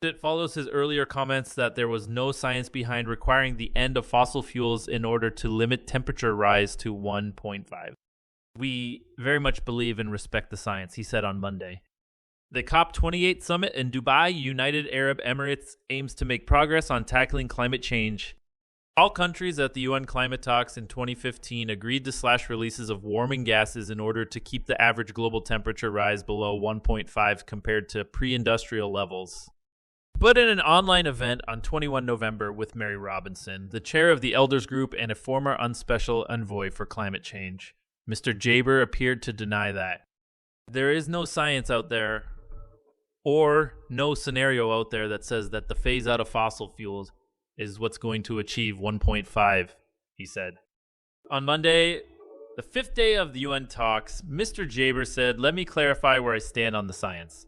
It follows his earlier comments that there was no science behind requiring the end of fossil fuels in order to limit temperature rise to 1.5. We very much believe and respect the science, he said on Monday. The COP28 summit in Dubai, United Arab Emirates, aims to make progress on tackling climate change. All countries at the UN climate talks in 2015 agreed to slash releases of warming gases in order to keep the average global temperature rise below 1.5 compared to pre-industrial levels. But in an online event on 21 November with Mary Robinson, the chair of the Elders Group and a former unspecial envoy for climate change, Mr. Jaber appeared to deny that. There is no science out there or no scenario out there that says that the phase out of fossil fuels is what's going to achieve 1.5, he said. On Monday, the fifth day of the UN talks, Mr. Jaber said, "Let me clarify where I stand on the science.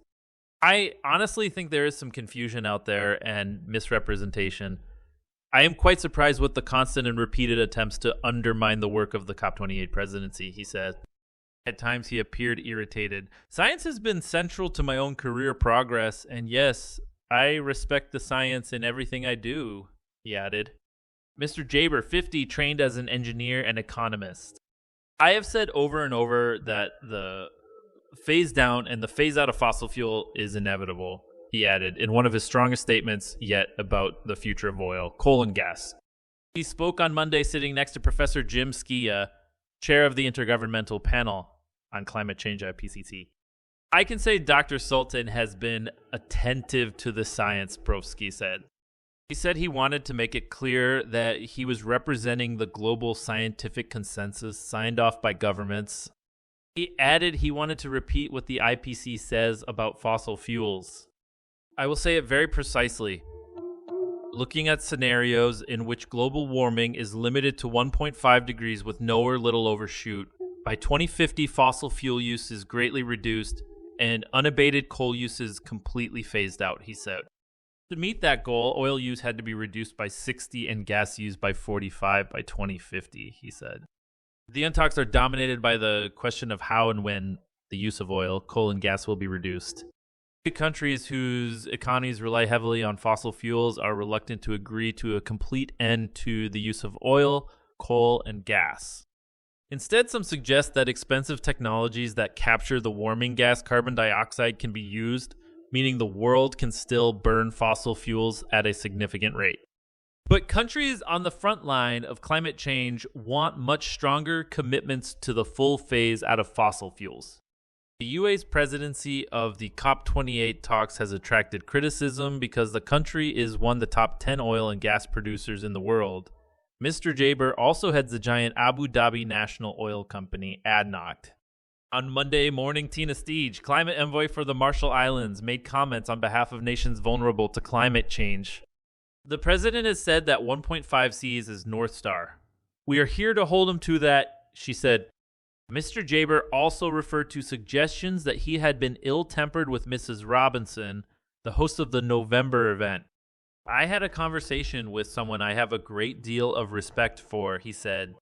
I honestly think there is some confusion out there and misrepresentation. I am quite surprised with the constant and repeated attempts to undermine the work of the COP28 presidency," he said. At times he appeared irritated. "Science has been central to my own career progress, and yes, I respect the science in everything I do," he added. Mr. Jaber, 50, trained as an engineer and economist. "I have said over and over that the phase down and the phase out of fossil fuel is inevitable," he added in one of his strongest statements yet about the future of oil, coal and gas. He spoke on Monday sitting next to Professor Jim Skia, chair of the Intergovernmental Panel on Climate Change at PCT. "I can say Dr. Sultan has been attentive to the science," Prof. Ski said. He said he wanted to make it clear that he was representing the global scientific consensus signed off by governments. He added he wanted to repeat what the IPC says about fossil fuels. "I will say it very precisely. Looking at scenarios in which global warming is limited to 1.5 degrees with no or little overshoot, by 2050 fossil fuel use is greatly reduced and unabated coal use is completely phased out," he said. To meet that goal, oil use had to be reduced by 60 and gas use by 45 by 2050, he said. The UN talks are dominated by the question of how and when the use of oil, coal, and gas will be reduced. Countries whose economies rely heavily on fossil fuels are reluctant to agree to a complete end to the use of oil, coal, and gas. Instead, some suggest that expensive technologies that capture the warming gas carbon dioxide can be used, meaning the world can still burn fossil fuels at a significant rate. But countries on the front line of climate change want much stronger commitments to the full phase out of fossil fuels. The UAE's presidency of the COP28 talks has attracted criticism because the country is one of the top 10 oil and gas producers in the world. Mr. Jaber also heads the giant Abu Dhabi National Oil Company, ADNOC. On Monday morning, Tina Steege, climate envoy for the Marshall Islands, made comments on behalf of nations vulnerable to climate change. The president has said that 1.5 C's is North Star. "We are here to hold him to that," she said. Mr. Jaber also referred to suggestions that he had been ill-tempered with Mrs. Robinson, the host of the November event. "I had a conversation with someone I have a great deal of respect for," he said.